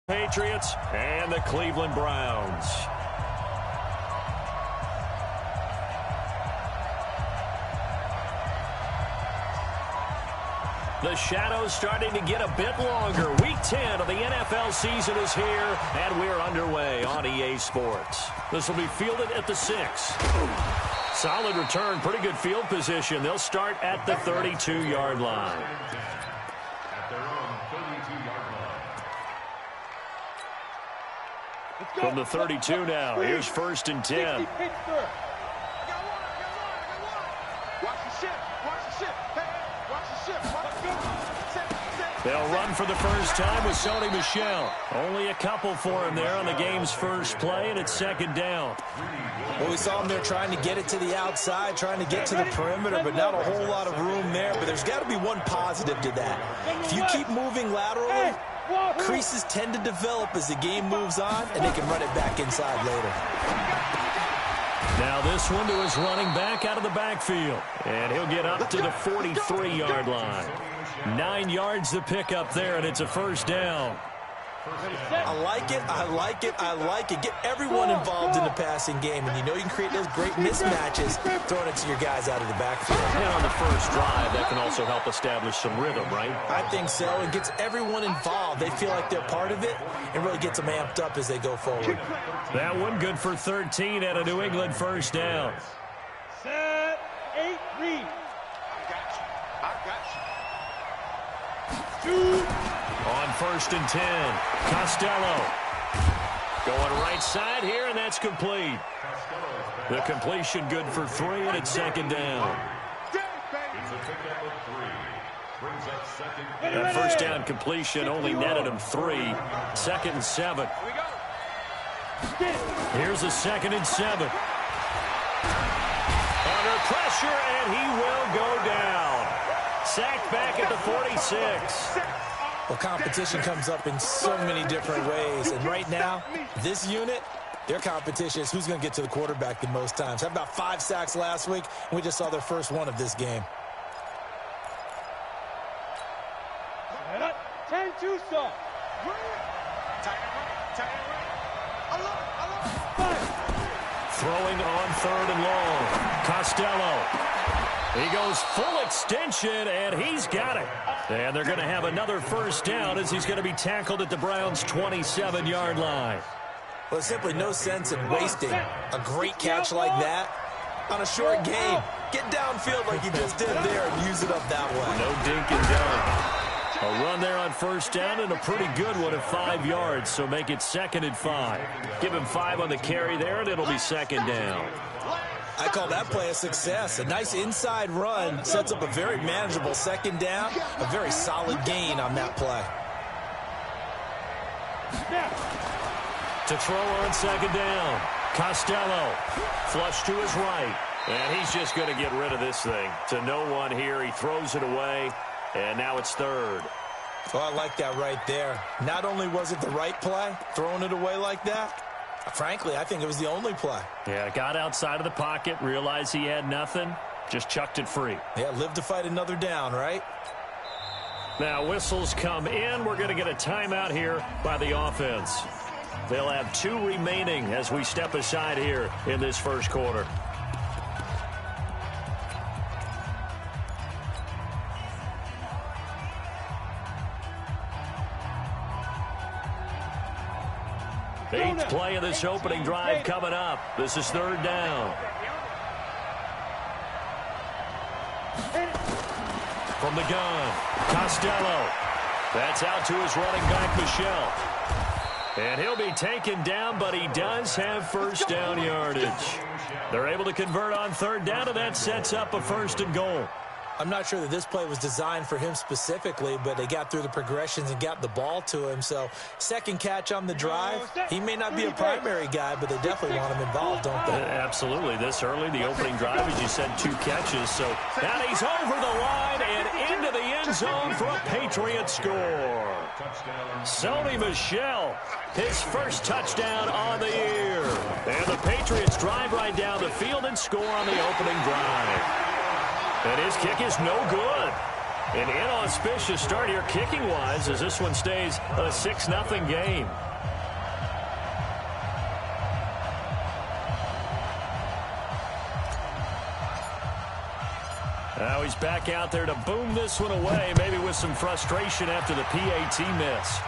Patriots and the Cleveland Browns. The shadow's starting to get a bit longer. Week 10 of the NFL season is here, and we're underway on EA Sports. This will be fielded at the 6. Solid return, pretty good field position. They'll start at the 32-yard line. From the 32 now, here's 1st and 10. They'll run for the first time with Sony Michel. Only a couple for him there on the game's first play, and it's 2nd down. Well, we saw him there trying to get it to the outside, trying to get to the perimeter, but not a whole lot of room there. But there's got to be one positive to that. If you keep moving laterally, creases tend to develop as the game moves on, and they can run it back inside later. Now this one to his running back out of the backfield. And he'll get up to the 43-yard line. 9 yards to pick up there, and it's a 1st down. I like it, I like it, I like it. Get everyone involved in the passing game, and you know you can create those great mismatches throwing it to your guys out of the backfield. And on the first drive, that can also help establish some rhythm, right? I think so. It gets everyone involved. They feel like they're part of it and really gets them amped up as they go forward. That one good for 13 at a New England 1st down. Set, 8, read. On 1st and 10, Costello. Going right side here, and that's complete. The completion good for 3, and it's 2nd down. That 1st down completion only netted him 3. 2nd and 7. Here's a 2nd and 7. Under pressure, and he will go down. Sacked back at the 46. Well, competition comes up in so many different ways. And right now, this unit, their competition is who's going to get to the quarterback the most times. Had about 5 sacks last week, and we just saw their first one of this game. 10-2 stop. Throwing on 3rd and long. Costello. He goes full extension, and he's got it. And they're going to have another 1st down as he's going to be tackled at the Browns' 27-yard line. Well, there's simply no sense in wasting a great catch like that on a short game. Get downfield like you just did there and use it up that way. No dink and dunk. A run there on 1st down and a pretty good one at 5 yards, so make it 2nd and 5. Give him 5 on the carry there, and it'll be 2nd down. I call that play a success. A nice inside run sets up a very manageable 2nd down. A very solid gain on that play. To throw on 2nd down. Costello. Flush to his right. And he's just going to get rid of this thing. To no one here. He throws it away. And now it's 3rd. Well, I like that right there. Not only was it the right play, throwing it away like that, frankly, I think it was the only play. Yeah, got outside of the pocket, realized he had nothing, just chucked it free. Yeah, live to fight another down, right? Now, whistles come in. We're going to get a timeout here by the offense. They'll have 2 remaining as we step aside here in this 1st quarter. Eighth play of this opening drive coming up. This is 3rd down. From the gun, Costello. That's out to his running back, Michel. And he'll be taken down, but he does have 1st down yardage. They're able to convert on 3rd down, and that sets up a 1st and goal. I'm not sure that this play was designed for him specifically, but they got through the progressions and got the ball to him. So 2nd catch on the drive. He may not be a primary guy, but they definitely want him involved, don't they? Absolutely. This early, the opening drive, as you said, 2 catches. So now he's over the line and into the end zone for a Patriot score. Sony Michel, his 1st touchdown on the year. And the Patriots drive right down the field and score on the opening drive. And his kick is no good. An inauspicious start here kicking-wise as this one stays a 6-0 game. Now he's back out there to boom this one away, maybe with some frustration after the PAT miss.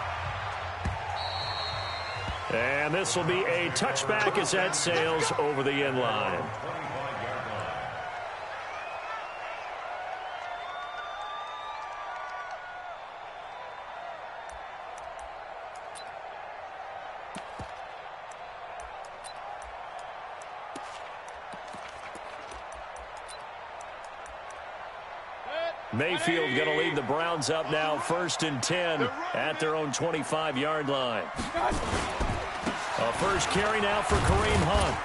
And this will be a touchback as that sails over the end line. Mayfield going to lead the Browns up now, 1st and 10 at their own 25-yard line. A first carry now for Kareem Hunt.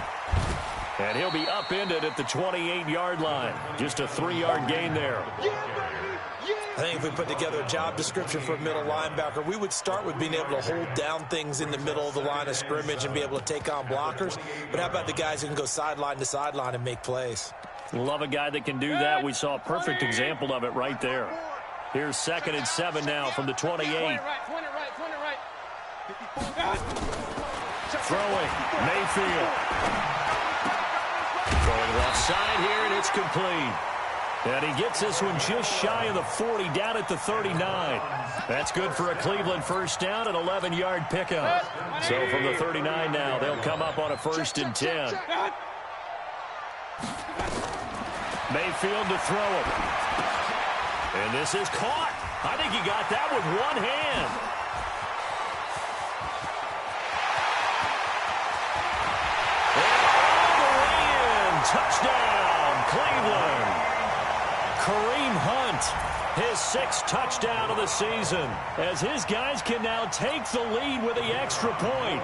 And he'll be upended at the 28-yard line. Just a 3-yard gain there. I think if we put together a job description for a middle linebacker, we would start with being able to hold down things in the middle of the line of scrimmage and be able to take on blockers. But how about the guys who can go sideline to sideline and make plays? Love a guy that can do that. We saw a perfect example of it right there. Here's 2nd and 7 now from the 28. Throwing, Mayfield. Throwing left side here, and it's complete. And he gets this one just shy of the 40, down at the 39. That's good for a Cleveland first down, an 11-yard pickup. So from the 39 now, they'll come up on a 1st and 10. Mayfield to throw it. And this is caught. I think he got that with one hand. And all the way in. Touchdown, Cleveland. Kareem Hunt, his 6th touchdown of the season, as his guys can now take the lead with the extra point.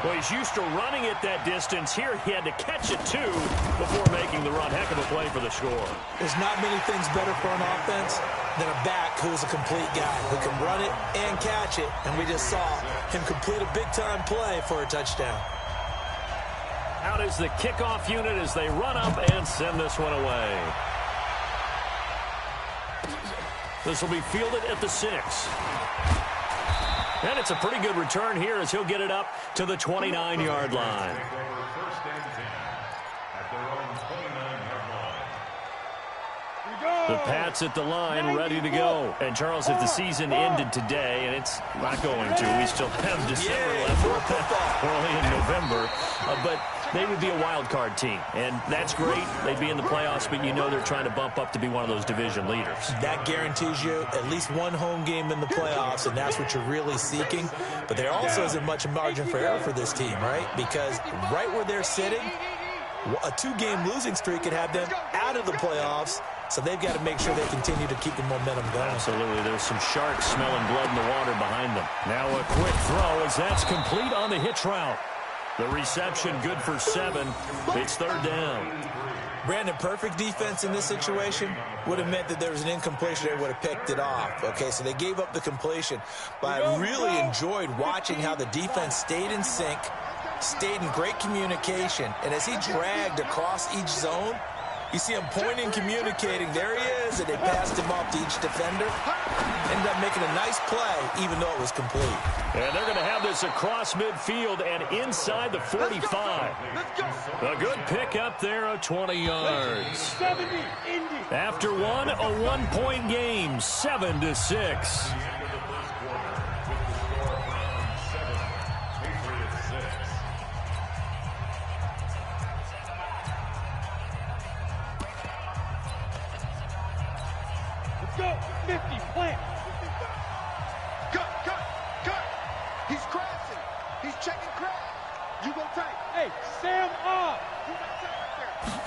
Well, he's used to running it that distance. Here he had to catch it, too, before making the run. Heck of a play for the score. There's not many things better for an offense than a back who's a complete guy who can run it and catch it. And we just saw him complete a big-time play for a touchdown. Out is the kickoff unit as they run up and send this one away. This will be fielded at the 6. And it's a pretty good return here as he'll get it up to the 29-yard line. The Pats at the line, ready to go. And, Charles, if the season ended today, and it's not going to, we still have December left, early in November, but they would be a wild card team. And that's great. They'd be in the playoffs, but you know they're trying to bump up to be one of those division leaders. That guarantees you at least one home game in the playoffs, and that's what you're really seeking. But there also isn't much margin for error for this team, right? Because right where they're sitting, a 2-game losing streak could have them out of the playoffs. So they've got to make sure they continue to keep the momentum going. Absolutely. There's some sharks smelling blood in the water behind them. Now a quick throw as that's complete on the hitch route. The reception good for 7. It's 3rd down. Brandon, perfect defense in this situation would have meant that there was an incompletion. They would have picked it off. Okay, so they gave up the completion. But I really enjoyed watching how the defense stayed in sync, stayed in great communication. And as he dragged across each zone, you see him pointing, communicating. There he is, and they passed him off to each defender. Ended up making a nice play, even though it was complete. And they're going to have this across midfield and inside the 45. A good pick up there of 20 yards. After one, a 1-point game, 7-6. Go, 50, plant. Cut. He's crashing. He's checking crash. You go tight. Hey, Sam off.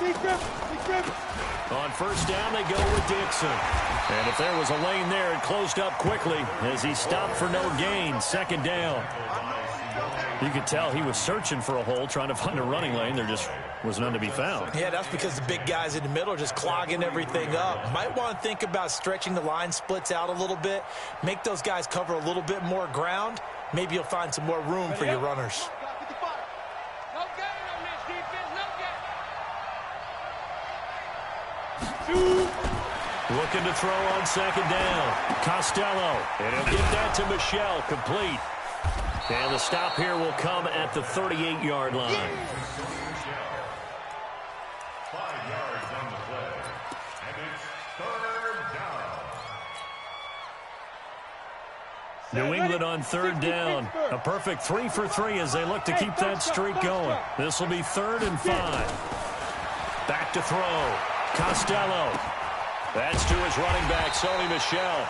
Decrypt. On 1st down, they go with Dixon. And if there was a lane there, it closed up quickly as he stopped for no gain. 2nd down. You could tell he was searching for a hole, trying to find a running lane. There just was none to be found. Yeah, that's because the big guys in the middle are just clogging everything up. Might want to think about stretching the line splits out a little bit. Make those guys cover a little bit more ground. Maybe you'll find some more room for your runners. No gain on this defense. No gain. Looking to throw on second down. Costello. And he'll get that to Michel. Complete. And the stop here will come at the 38-yard line. 5 yards on the play. And it's 3rd down. New England on 3rd down. A perfect 3 for 3 as they look to keep that streak going. This will be 3rd and 5. Back to throw. Costello. That's to his running back, Sony Michel.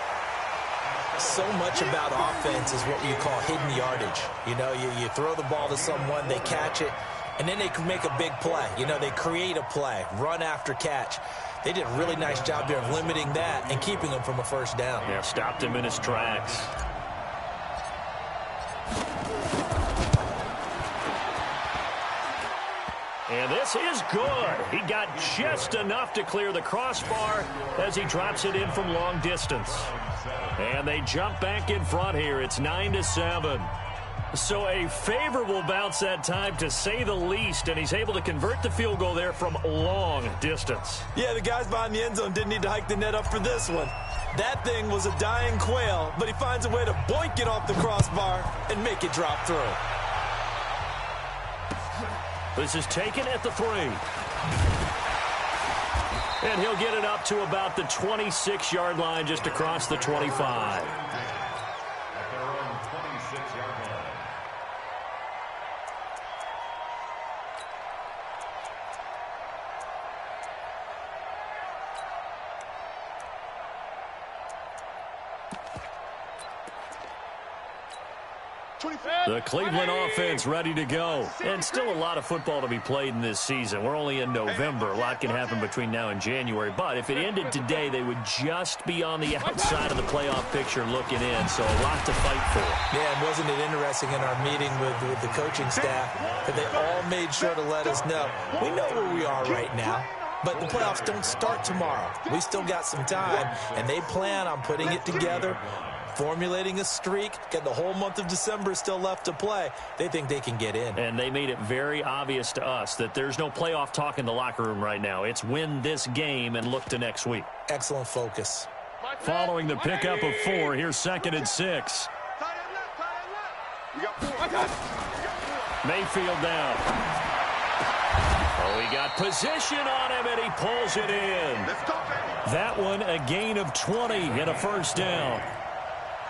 So much about offense is what you call hidden yardage. You know, you throw the ball to someone, they catch it, and then they can make a big play. You know, they create a play, run after catch. They did a really nice job there of limiting that and keeping him from a first down. Yeah, stopped him in his tracks. And this is good. He got just enough to clear the crossbar as he drops it in from long distance. And they jump back in front here. It's 9-7. So a favorable bounce that time, to say the least, and he's able to convert the field goal there from long distance. Yeah, the guys behind the end zone didn't need to hike the net up for this one. That thing was a dying quail, but he finds a way to boink it off the crossbar and make it drop through. This is taken at the 3. And he'll get it up to about the 26-yard line, just across the 25. At their own 26-yard line. The Cleveland offense ready to go. And still a lot of football to be played in this season. We're only in November. A lot can happen between now and January. But if it ended today, they would just be on the outside of the playoff picture looking in. So a lot to fight for. Yeah, and wasn't it interesting in our meeting with the coaching staff that they all made sure to let us know, we know where we are right now, but the playoffs don't start tomorrow. We still got some time, and they plan on putting it together, formulating a streak, get the whole month of December still left to play. They think they can get in. And they made it very obvious to us that there's no playoff talk in the locker room right now. It's win this game and look to next week. Excellent focus. Following the pickup of 4, here's 2nd and 6. Mayfield down. Oh, he got position on him, and he pulls it in. That one, a gain of 20 and a first down.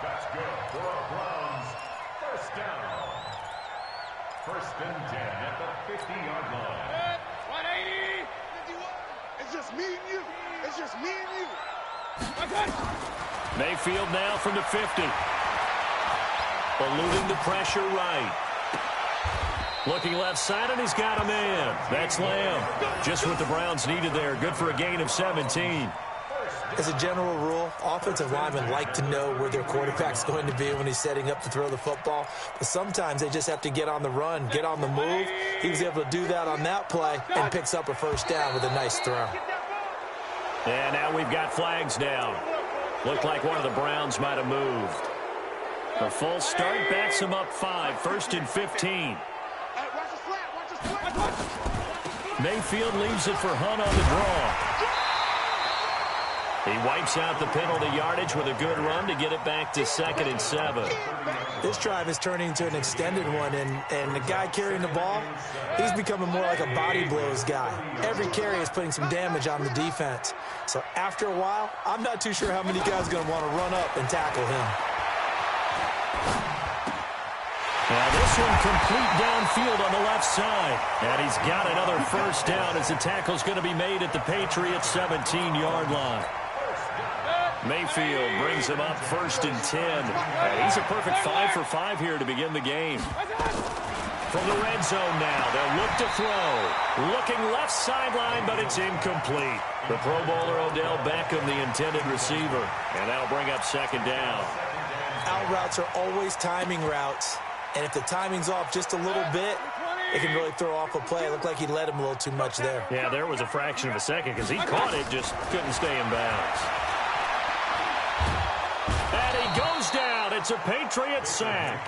That's good for a Browns first down. 1st and 10 at the 50-yard line. 180. It's just me and you. It's just me and you. Mayfield now from the 50. Eluding the pressure right. Looking left side, and he's got a man. That's Lamb. Just what the Browns needed there. Good for a gain of 17. As a general rule, offensive linemen like to know where their quarterback's going to be when he's setting up to throw the football. But sometimes they just have to get on the run, get on the move. He was able to do that on that play and picks up a first down with a nice throw. And now we've got flags down. Looked like one of the Browns might have moved. The full start backs him up 5, 1st and 15. Mayfield leaves it for Hunt on the draw. He wipes out the penalty yardage with a good run to get it back to 2nd and 7. This drive is turning into an extended one, and the guy carrying the ball, he's becoming more like a body blows guy. Every carry is putting some damage on the defense. So after a while, I'm not too sure how many guys are going to want to run up and tackle him. Now this one complete downfield on the left side. And he's got another first down as the tackle's going to be made at the Patriots' 17-yard line. Mayfield brings him up 1st and 10. And he's a perfect 5 for 5 here to begin the game. From the red zone now, they'll look to throw. Looking left sideline, but it's incomplete. The Pro Bowler Odell Beckham, the intended receiver. And that'll bring up 2nd down. Out routes are always timing routes. And if the timing's off just a little bit, it can really throw off a play. It looked like he led him a little too much there. Yeah, there was a fraction of a second because he caught it, just couldn't stay in bounds. And he goes down it's a Patriot sack.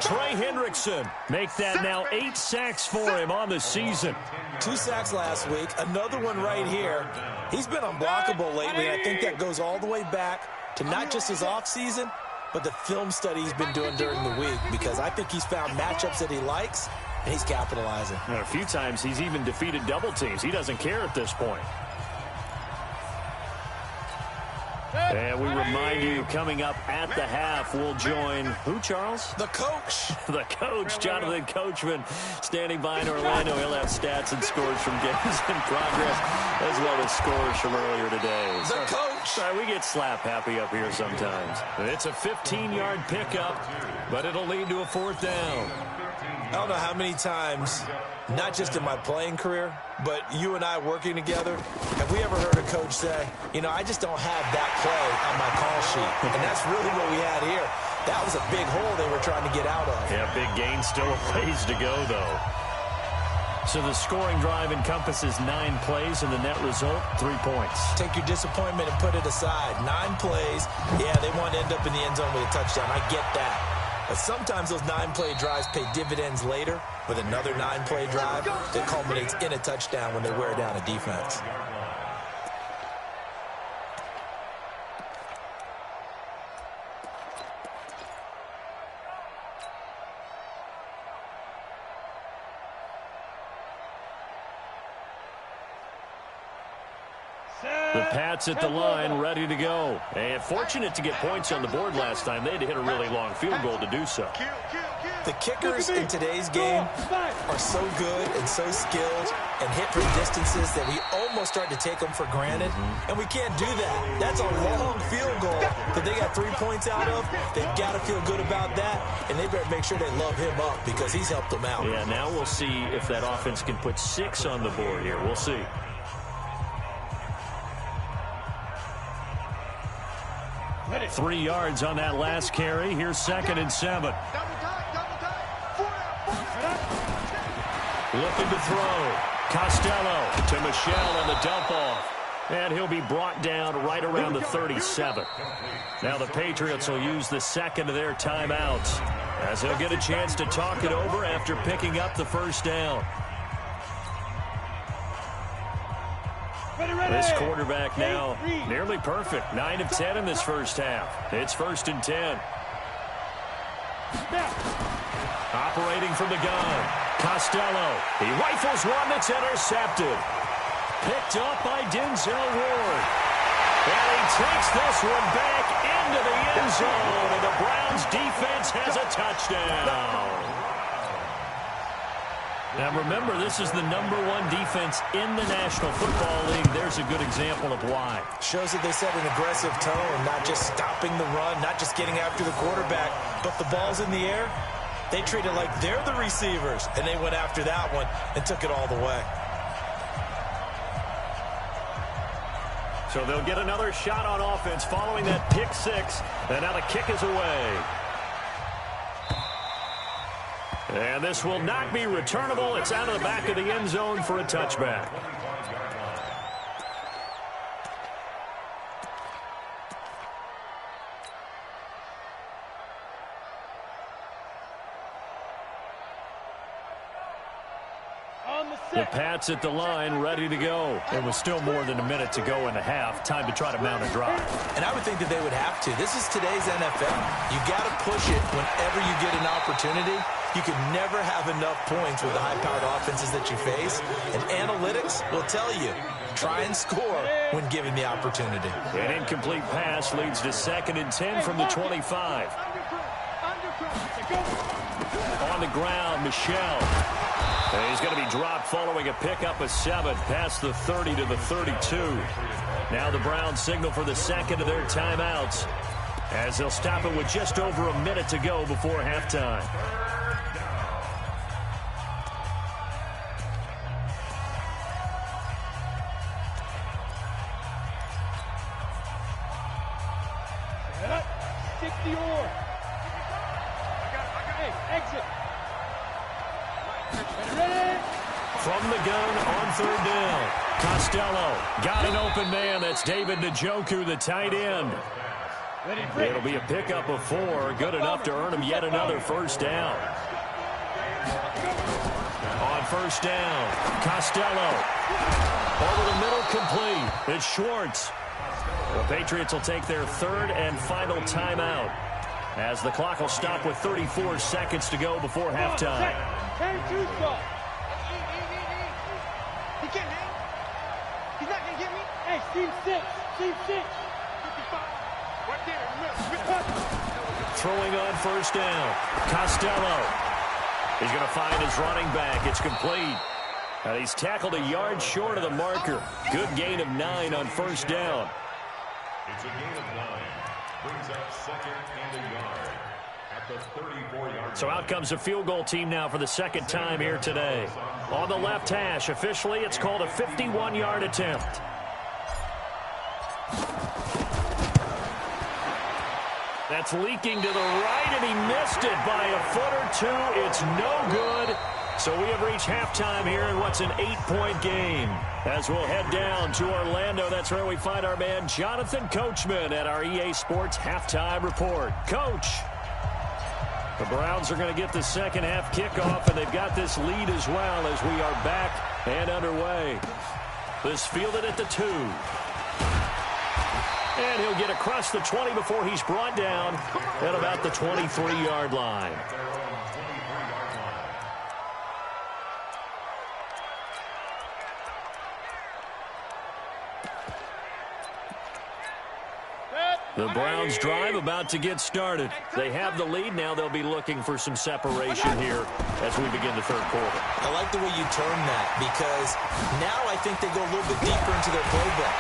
Trey Hendrickson make that now 8 sacks for him on the season. 2 sacks last week, another one right here. He's been unblockable lately, and I think that goes all the way back to not just his offseason, but the film study he's been doing during the week, because I think he's found matchups that he likes, and he's capitalizing. And a few times he's even defeated double teams. He doesn't care at this point. And we remind you, coming up at the half, we'll join who, Charles? The coach. The coach, Jonathan Coachman, standing by in Orlando. He'll have stats and scores from games in progress, as well as scores from earlier today. The coach. Sorry, we get slap happy up here sometimes. It's a 15-yard pickup, but it'll lead to a 4th down. I don't know how many times, not just in my playing career, but you and I working together, have we ever heard a coach say, you know, I just don't have that play on my call sheet. And that's really what we had here. That was a big hole they were trying to get out of. Yeah, big gain, still a ways to go, though. So the scoring drive encompasses 9 plays, and the net result, 3 points. Take your disappointment and put it aside. 9 plays, yeah, they want to end up in the end zone with a touchdown. I get that. But sometimes those 9-play drives pay dividends later with another 9-play drive that culminates in a touchdown when they wear down a defense. The Pats at the line, ready to go. And fortunate to get points on the board last time. They had to hit a really long field goal to do so. The kickers in today's game are so good and so skilled and hit from distances that we almost start to take them for granted. And we can't do that. That's a long field goal that they got 3 points out of. They've got to feel good about that, and they better make sure they love him up because he's helped them out. Yeah, now we'll see if that offense can put 6 on the board here. We'll see. Ready. 3 yards on that last carry. Here's 2nd and 7. Looking to throw. Costello to Michelle on the dump off. And he'll be brought down right around the 37. Now the Patriots will use the 2nd of their timeouts, as they'll get a chance to talk it over after picking up the 1st down. This quarterback now nearly perfect. 9 of 10 in this first half. It's 1st and 10. Operating from the gun. Costello. He rifles one that's intercepted. Picked up by Denzel Ward. And he takes this one back into the end zone. And the Browns defense has a touchdown. Now remember, this is the #1 defense in the National Football League. There's a good example of why. Shows that they set an aggressive tone, not just stopping the run, not just getting after the quarterback, but the ball's in the air. They treat it like they're the receivers, and they went after that one and took it all the way. So they'll get another shot on offense following that pick 6, and now the kick is away. And this will not be returnable. It's out of the back of the end zone for a touchback. The Pats at the line, ready to go. It was still more than a minute to go in the half. Time to try to mount a drive. And I would think that they would have to. This is today's NFL. You got to push it whenever you get an opportunity. You can never have enough points with the high-powered offenses that you face. And analytics will tell you, try and score when given the opportunity. An incomplete pass leads to 2nd and 10 from the 25. On the ground, Michelle. He's going to be dropped following a pickup of 7 past the 30 to the 32. Now the Browns signal for the 2nd of their timeouts, as they'll stop it with just over a minute to go before halftime. Stick the oar. Hey, exit. From the gun on 3rd down. Costello got an open man. That's David Njoku, the tight end. It'll be a pickup of 4, good enough to earn him yet another first down. On first down, Costello. Over the middle, complete. It's Schwartz. The Patriots will take their third and final timeout as the clock will stop with 34 seconds to go before halftime. He can't hang. He's not going to get me. Hey, team 6. Team 6. 55. Right there. Throwing on first down. Costello. He's going to find his running back. It's complete. And he's tackled a yard short of the marker. Good gain of 9 on first down. It's a gain of 9. Brings up second and a yard at the 34-yard. So out comes the field goal team now for the second time here today. On the left hash, officially, it's called a 51-yard attempt. That's leaking to the right, and he missed it by a foot or two. It's no good. So we have reached halftime here in what's an 8-point game. As we'll head down to Orlando, that's where we find our man Jonathan Coachman at our EA Sports Halftime Report. Coach, the Browns are going to get the second half kickoff, and they've got this lead as well as we are back and underway. This fielded at the 2. And he'll get across the 20 before he's brought down at about the 23-yard line. The Browns drive about to get started. They have the lead. Now they'll be looking for some separation here as we begin the third quarter. I like the way you term that because now I think they go a little bit deeper into their playbook.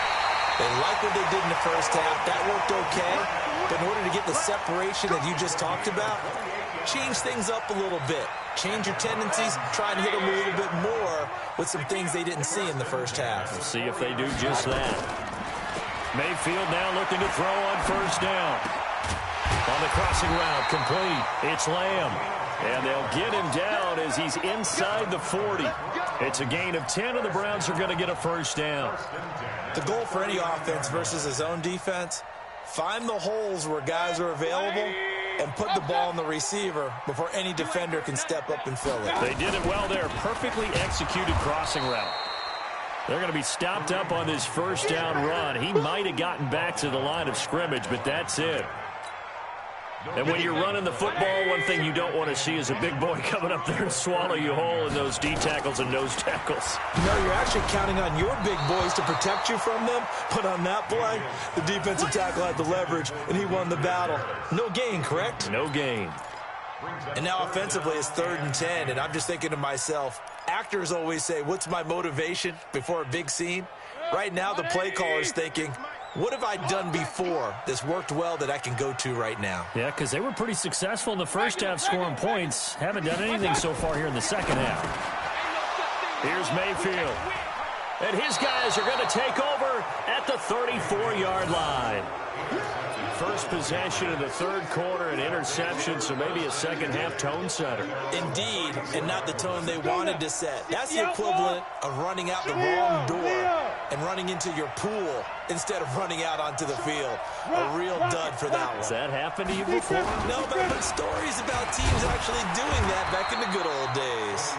They like what they did in the first half. That worked okay. But in order to get the separation that you just talked about, change things up a little bit. Change your tendencies. Try and hit them a little bit more with some things they didn't see in the first half. We'll see if they do just that. Mayfield now looking to throw on first down. On the crossing route, complete. It's Lamb. And they'll get him down as he's inside the 40. It's a gain of 10, and the Browns are going to get a first down. The goal for any offense versus his own defense, find the holes where guys are available and put the ball on the receiver before any defender can step up and fill it. They did it well there. Perfectly executed crossing route. They're going to be stopped up on this first down run. He might have gotten back to the line of scrimmage, but that's it. And when you're running the football, one thing you don't want to see is a big boy coming up there and swallow you whole in those D tackles and nose tackles. No, you're actually counting on your big boys to protect you from them. But on that play, the defensive tackle had the leverage, and he won the battle. No gain, correct? No gain. And now offensively it's 3rd and 10, and I'm just thinking to myself, actors always say, what's my motivation before a big scene? Right now the play caller's thinking, what have I done before that's worked well that I can go to right now? Yeah, because they were pretty successful in the first half scoring points. Haven't done anything so far here in the second half. Here's Mayfield. And his guys are going to take over at the 34-yard line. First possession of the third quarter, an interception, so maybe a second-half tone setter. Indeed, and not the tone they wanted to set. That's the equivalent of running out the wrong door and running into your pool instead of running out onto the field. A real dud for that one. Has that happened to you before? No, but I've heard stories about teams actually doing that back in the good old days.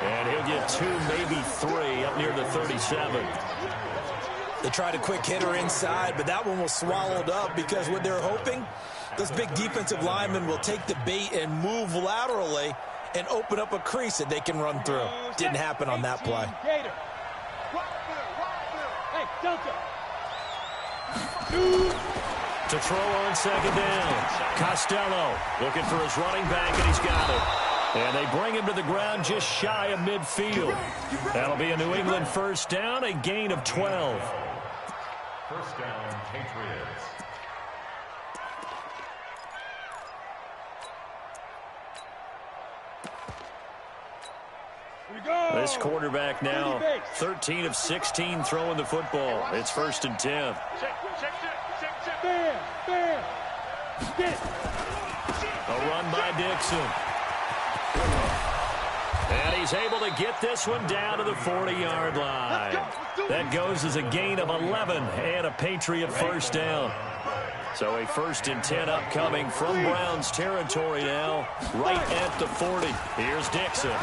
And he'll get 2, maybe 3 up near the 37. They tried a quick hitter inside, but that one was swallowed up because what they're hoping, those big defensive linemen will take the bait and move laterally and open up a crease that they can run through. Didn't happen on that play. To throw on second down, Costello looking for his running back, and he's got it. And they bring him to the ground just shy of midfield. That'll be a New England first down, a gain of 12. First down, Patriots. This quarterback now 13 of 16 throwing the football. It's 1st and 10. A run by Dixon. And he's able to get this one down to the 40-yard line. That goes as a gain of 11 and a Patriot first down. So a 1st and 10 upcoming from Browns territory now, right at the 40. Here's Dixon.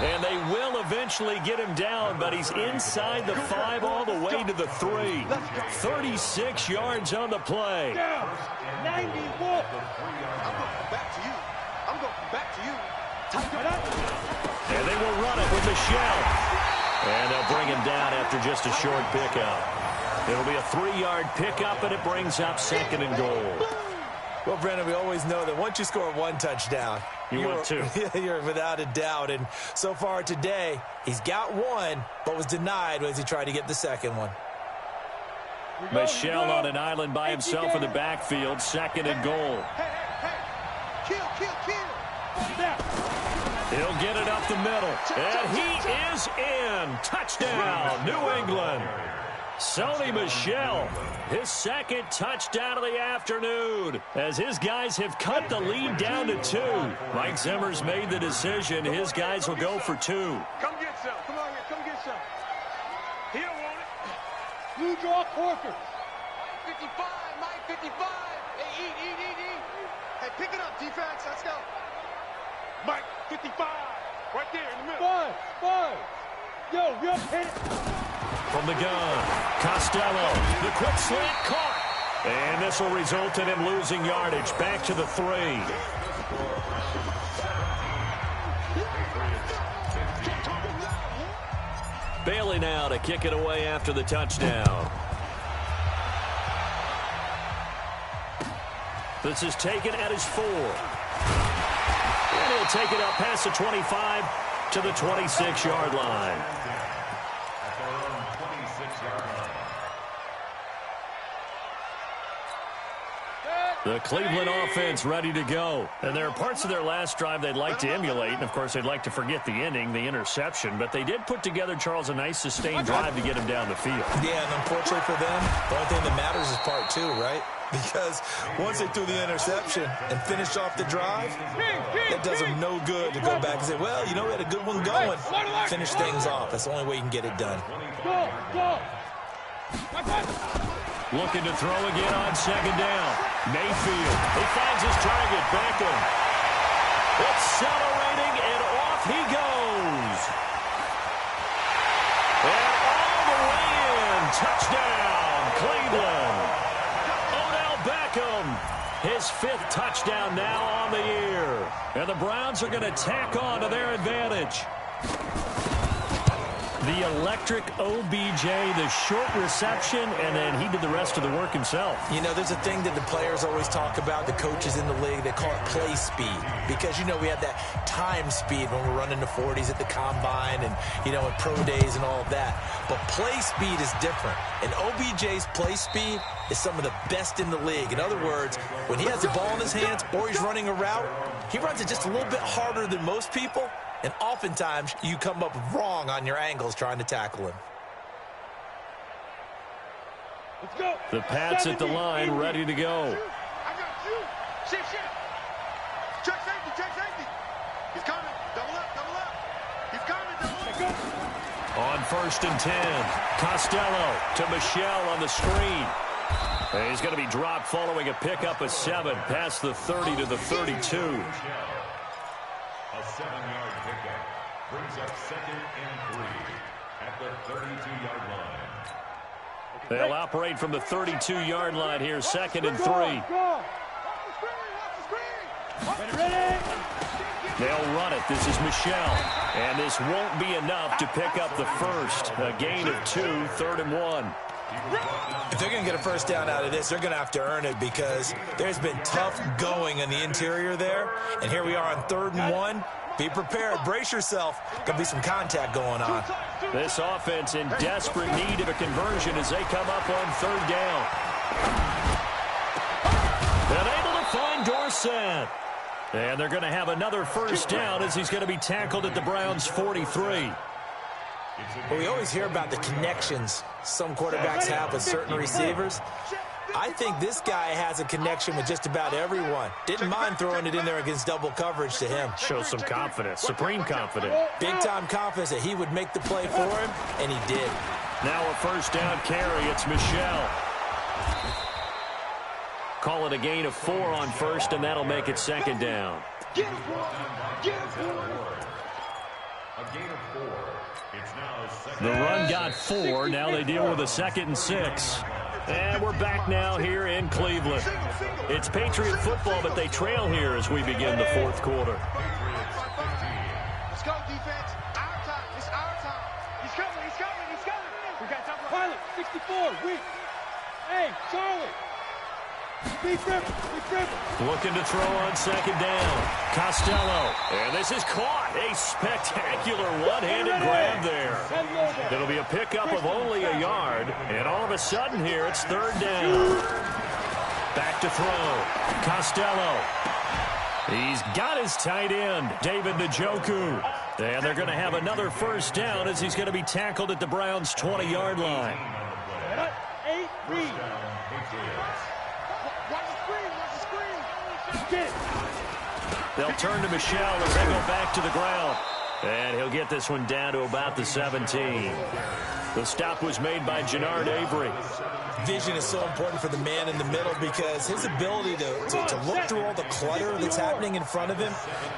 And they will eventually get him down, but he's inside the 5 all the way to the 3. 36 yards on the play. 91. I'm going back to you. I'm going back to you. And they will run it with Michelle. And they'll bring him down after just a short pickup. It'll be a 3-yard pickup, and it brings up 2nd and goal. Well, Brendan, we always know that once you score 1 touchdown, want 2. You're without a doubt. And so far today, he's got 1, but was denied as he tried to get the 2nd one. Michelle on an island by himself in the backfield, 2nd and goal. Hey. Kill. He'll get it up the middle, and he is in. Touchdown, New England. Sony Michel, his 2nd touchdown of the afternoon, as his guys have cut the lead down to 2. Mike Zimmer's made the decision. His guys will go for 2. Come get some. Come on here. Come get some. He don't want it. You draw quarters. 55, Mike 55. Hey, eat. Hey, pick it up, defense. Let's go. Mike 55. Right there in the middle. 5. Yo, hit it. From the gun, Costello, the quick slant caught. And this will result in him losing yardage back to the 3. Bailey now to kick it away after the touchdown. This is taken at his 4. And he'll take it up past the 25 to the 26-yard line. The Cleveland offense ready to go. And there are parts of their last drive they'd like to emulate. And, of course, they'd like to forget the ending, the interception. But they did put together, Charles, a nice sustained drive to get him down the field. Yeah, and unfortunately for them, the only thing that matters is part 2, right? Because once they threw the interception and finished off the drive, it does them no good to go back and say, well, you know, we had a good one going. Finish things off. That's the only way you can get it done. Looking to throw again on 2nd down. Mayfield, he finds his target, Beckham. Accelerating, and off he goes. And all the way in. Touchdown, Cleveland. Odell Beckham, his 5th touchdown now on the year. And the Browns are going to tack on to their advantage. The electric OBJ, the short reception, and then he did the rest of the work himself. You know, there's a thing that the players always talk about, the coaches in the league, they call it play speed. Because, you know, we have that time speed when we're running the 40s at the combine and, you know, at pro days and all of that. But play speed is different. And OBJ's play speed is some of the best in the league. In other words, when he has the ball in his hands or he's running a route, he runs it just a little bit harder than most people. And oftentimes, you come up wrong on your angles trying to tackle him. Let's go. The Pats at the line, ready to go. I got you. Shit. Check safety. He's coming. Double up. He's coming. Double up. On 1st and 10, Costello to Michelle on the screen. And he's going to be dropped following a pickup of 7 past the 30 to the 32. A 7-yard pickup brings up 2nd and 3 at the 32-yard line. They'll operate from the 32-yard line here, 2nd and 3. Go. They'll run it. This is Michelle. And this won't be enough to pick up the first. A gain of 2, 3rd and 1. If they're going to get a first down out of this, they're going to have to earn it because there's been tough going in the interior there. And here we are on 3rd and 1. Be prepared. Brace yourself. Going to be some contact going on. This offense in desperate need of a conversion as they come up on 3rd down. And able to find Dorsett. And they're going to have another first down as he's going to be tackled at the Browns' 43. Well, we always hear about the connections some quarterbacks have with certain receivers. I think this guy has a connection with just about everyone. Didn't mind throwing it in there against double coverage to him. Shows some confidence, supreme confidence. Big-time confidence that he would make the play for him, and he did. Now a first down carry. It's Michelle. Call it a gain of 4 on first, and that'll make it second down. Get him, boy. Get him, boy. A gain of 4. It's now second. The run got 4. Now they deal with a 2nd and 6. And we're back now here in Cleveland. It's Patriot football, but they trail here as we begin the 4th quarter. Let's go, defense. Our time. It's our time. He's coming. He's coming. He's coming. We got time. Pilot, 64, weak. Hey, Charlie. Big rip. Looking to throw on 2nd down. Costello. And this is caught. A spectacular one-handed grab there. It'll be a pickup of only a yard. And all of a sudden here, it's 3rd down. Back to throw. Costello. He's got his tight end, David Njoku. And they're going to have another first down as he's going to be tackled at the Browns' 20-yard line. 8, read. They'll turn to Michelle as they go back to the ground. And he'll get this one down to about the 17. The stop was made by Jannard Avery. Vision is so important for the man in the middle because his ability to look through all the clutter that's happening in front of him,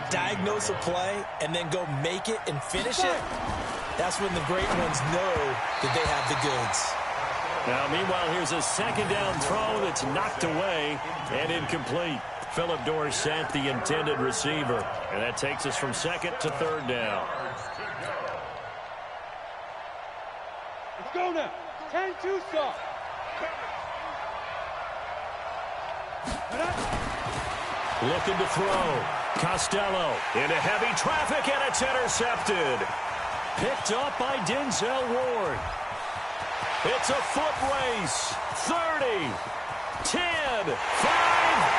diagnose a play, and then go make it and finish it, that's when the great ones know that they have the goods. Now, meanwhile, here's a 2nd down throw that's knocked away and incomplete. Philip Dorsett, the intended receiver. And that takes us from 2nd to 3rd down. Let's go now. 10-2 stop. Looking to throw. Costello into heavy traffic, and it's intercepted. Picked up by Denzel Ward. It's a foot race. 30, 10, 5,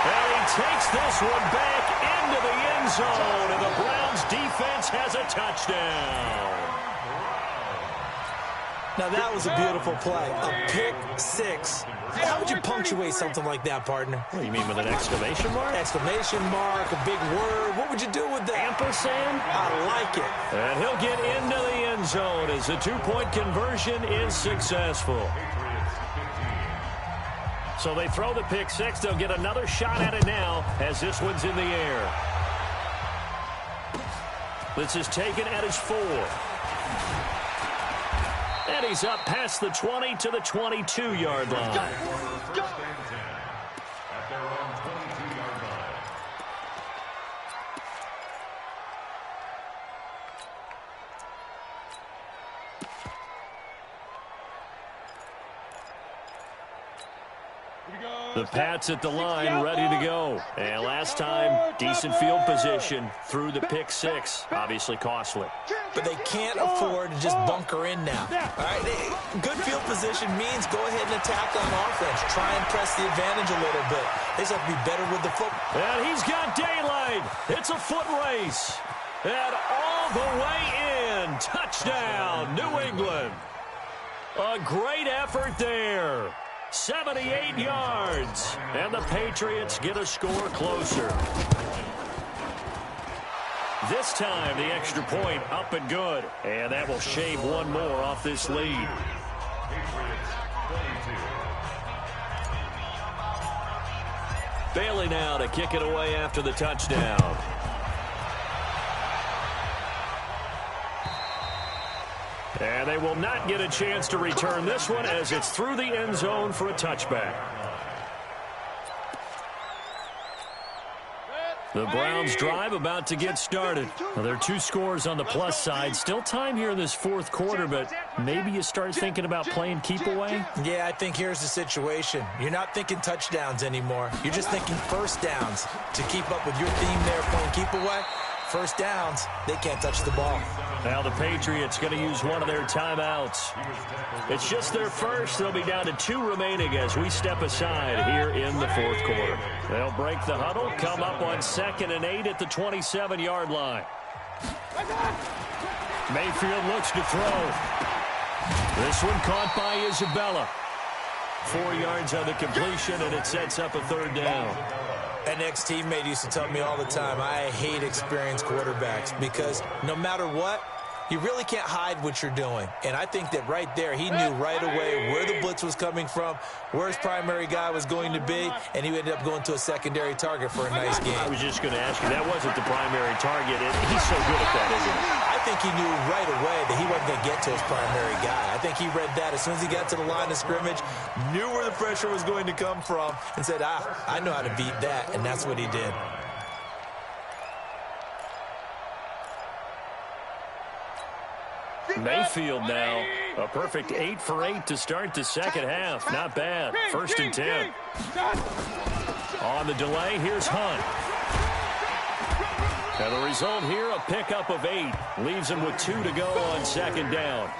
and he takes this one back into the end zone, and the Browns defense has a touchdown. Now that was a beautiful play. A pick 6. How would you punctuate something like that, partner? What do you mean, with an exclamation mark? Exclamation mark, a big word. What would you do with that? Ampersand? I like it. And he'll get into the end zone as the 2-point conversion is successful. So they throw the pick 6. They'll get another shot at it now as this one's in the air. This is taken at his 4. And he's up past the 20 to the 22-yard line. Go. At their own 22-yard line. The Pats at the line, ready to go. And last time, decent field position through the pick 6. Obviously costly. But they can't afford to just bunker in now. All right, good field position means go ahead and attack on offense. Try and press the advantage a little bit. They just have to be better with the football. And he's got daylight. It's a foot race. And all the way in. Touchdown, New England. A great effort there. 78 yards. And the Patriots get a score closer. This time, the extra point up and good. And that will shave one more off this lead. Bailey now to kick it away after the touchdown. And they will not get a chance to return this one as it's through the end zone for a touchback. The Browns drive about to get started. Now, there are 2 scores on the plus side. Still time here in this 4th quarter, but maybe you start thinking about playing keep away? Yeah, I think here's the situation. You're not thinking touchdowns anymore. You're just thinking first downs. To keep up with your theme there, playing keep away, first downs, they can't touch the ball. Now the Patriots going to use one of their timeouts. It's just their first. They'll be down to 2 remaining as we step aside here in the 4th quarter. They'll break the huddle, come up on 2nd and 8 at the 27-yard line. Mayfield looks to throw. This one caught by Isabella. 4 yards on the completion, and it sets up a 3rd down. An ex-teammate used to tell me all the time, I hate experienced quarterbacks because no matter what, You really can't hide what you're doing. And I think that right there, he knew right away where the blitz was coming from, where his primary guy was going to be, and he ended up going to a secondary target for a nice game. I was just going to ask you, that wasn't the primary target. He's so good at that, isn't he? I think he knew right away that he wasn't going to get to his primary guy. I think he read that as soon as he got to the line of scrimmage, knew where the pressure was going to come from, and said, I know how to beat that, and that's what he did. Mayfield now, a perfect 8 for 8 to start the second half. Not bad. 1st and 10. On the delay, here's Hunt. And the result here, a pickup of 8. Leaves him with 2 to go on 2nd down.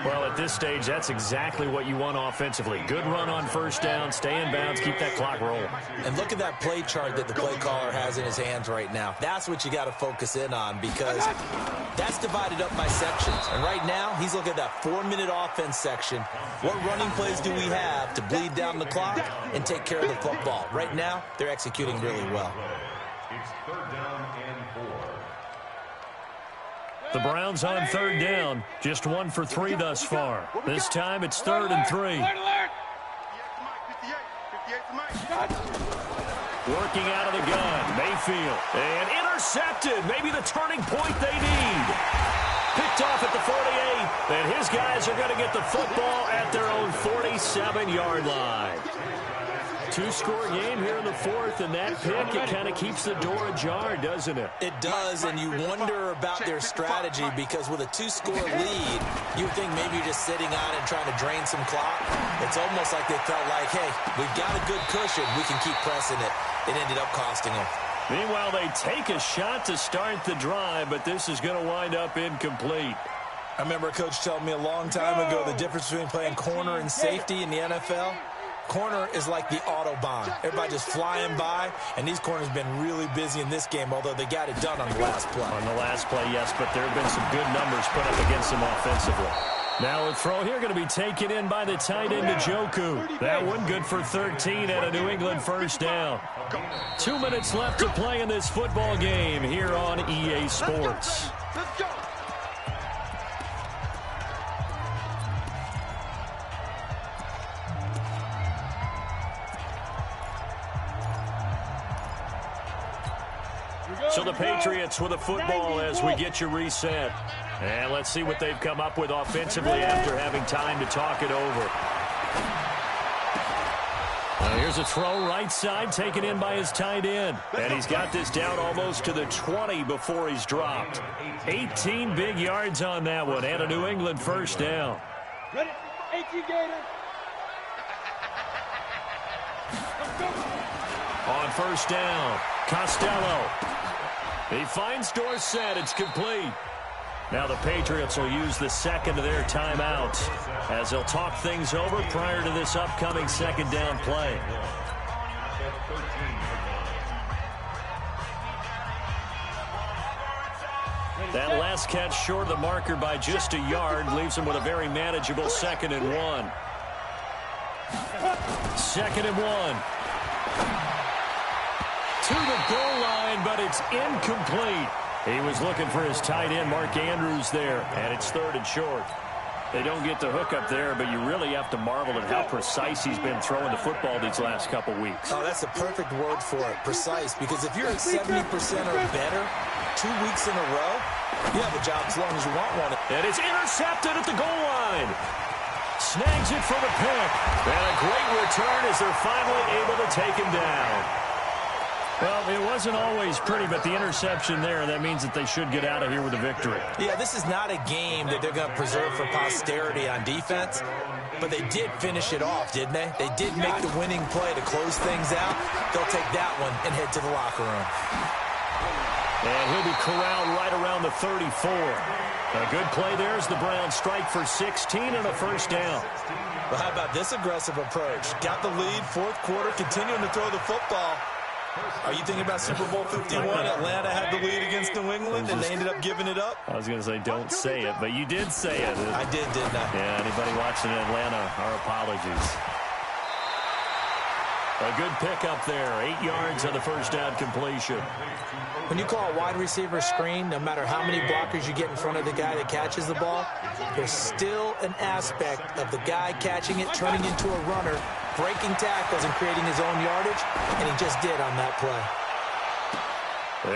Well, at this stage, that's exactly what you want offensively. Good run on 1st down, stay in bounds, keep that clock rolling. And look at that play chart that the play caller has in his hands right now. That's what you got to focus in on, because that's divided up by sections. And right now, he's looking at that 4-minute offense section. What running plays do we have to bleed down the clock and take care of the football? Right now, they're executing really well. It's 3rd down and 4. The Browns on 3rd down, just 1 for 3 thus far. This time it's 3rd and 3. Working out of the gun, Mayfield, and intercepted. Maybe the turning point they need. Picked off at the 48, and his guys are going to get the football at their own 47-yard line. 2-score game here in the 4th, and that pick, it kind of keeps the door ajar, doesn't it? It does, and you wonder about their strategy, because with a 2-score lead, you would think maybe you're just sitting on it and trying to drain some clock. It's almost like they felt like, hey, we've got a good cushion. We can keep pressing it. It ended up costing them. Meanwhile, they take a shot to start the drive, but this is going to wind up incomplete. I remember a coach telling me a long time ago the difference between playing corner and safety in the NFL. Corner is like the Autobahn. Everybody just flying by, and these corners have been really busy in this game, although they got it done on the last play. On the last play, yes, but there have been some good numbers put up against them offensively. Now a throw here going to be taken in by the tight end, Njoku. That one good for 13 at a New England 1st down. 2 minutes left to play in this football game here on EA Sports. Let's go. So the Patriots with a football as we get you reset. And let's see what they've come up with offensively after having time to talk it over. Here's a throw right side taken in by his tight end. And he's got this down almost to the 20 before he's dropped. 18 big yards on that one and a New England 1st down. Ready? 18 Gator. On 1st down, Costello. He finds Dorsett. It's complete. Now the Patriots will use the second of their timeouts as they'll talk things over prior to this upcoming 2nd down play. That last catch short of the marker by just a yard leaves him with a very manageable 2nd and 1. 2nd and 1. To the goal line, but it's incomplete. He was looking for his tight end, Mark Andrews, there, and it's 3rd and short. They don't get the hook up there, but you really have to marvel at how precise he's been throwing the football these last couple weeks. Oh, that's a perfect word for it, precise, because if you're at 70% or better 2 weeks in a row, you have a job as long as you want one. And it's intercepted at the goal line. Snags it for the pick. And a great return as they're finally able to take him down. Well, it wasn't always pretty, but the interception there, that means that they should get out of here with a victory. Yeah, this is not a game that they're going to preserve for posterity on defense, but they did finish it off, didn't they? They did make the winning play to close things out. They'll take that one and head to the locker room. And he'll be corralled right around the 34. A good play there as the Browns strike for 16 and a 1st down. Well, how about this aggressive approach? Got the lead, 4th quarter, continuing to throw the football. Are you thinking about Super Bowl 51? Atlanta had the lead against New England, and they ended up giving it up? I was going to say, don't say it, but you did say it. I did, didn't I? Yeah, anybody watching in Atlanta, our apologies. A good pickup there. 8 yards on the first down completion. When you call a wide receiver screen, no matter how many blockers you get in front of the guy that catches the ball, there's still an aspect of the guy catching it, turning into a runner, breaking tackles and creating his own yardage, and he just did on that play.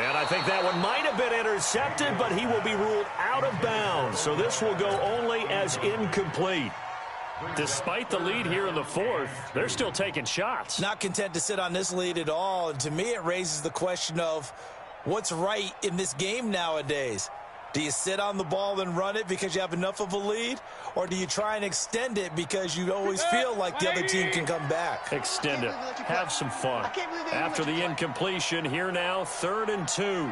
And I think that one might have been intercepted, but he will be ruled out of bounds. So this will go only as incomplete. Despite the lead here in the fourth, they're still taking shots. Not content to sit on this lead at all. And to me, it raises the question of what's right in this game nowadays. Do you sit on the ball and run it because you have enough of a lead? Or do you try and extend it because you always feel like the other team can come back? Extend it. Have some fun. After the incompletion, here now, 3rd and 2.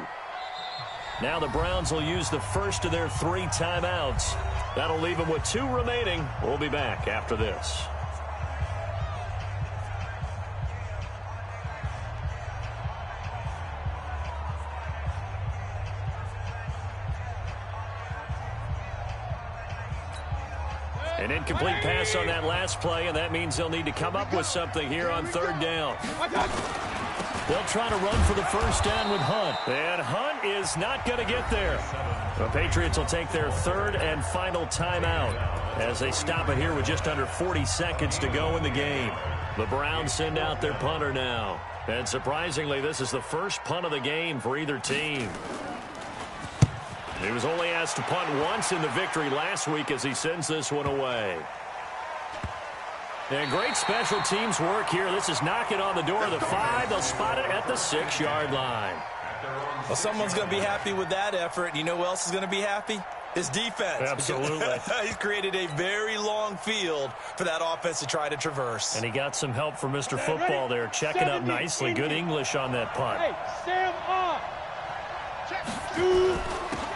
Now the Browns will use the first of their 3 timeouts. That'll leave them with 2 remaining. We'll be back after this. An incomplete pass on that last play, and that means they'll need to come up with something here on 3rd down. They'll try to run for the first down with Hunt. And Hunt is not going to get there. The Patriots will take their 3rd and final timeout as they stop it here with just under 40 seconds to go in the game. The Browns send out their punter now. And surprisingly, this is the first punt of the game for either team. He was only asked to punt once in the victory last week as he sends this one away. And great special teams work here. This is knocking on the door of the 5. They'll spot it at the 6-yard line. Well, someone's going to be happy with that effort. You know who else is going to be happy? His defense. Absolutely. He's created a very long field for that offense to try to traverse. And he got some help from Mr. Football there, checking up nicely. Good English on that punt. Hey, Sam off. Check. 2.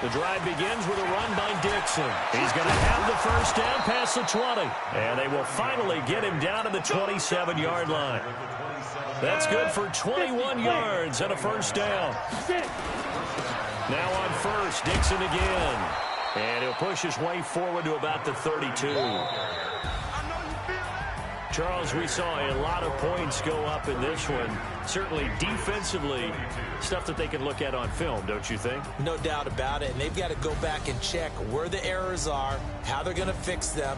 The drive begins with a run by Dixon. He's going to have the first down past the 20. And they will finally get him down to the 27-yard line. That's good for 21 yards and a first down. Now on first, Dixon again. And he'll push his way forward to about the 32. Charles, we saw a lot of points go up in this one. Certainly defensively, stuff that they can look at on film, don't you think? No doubt about it. And they've got to go back and check where the errors are, how they're going to fix them.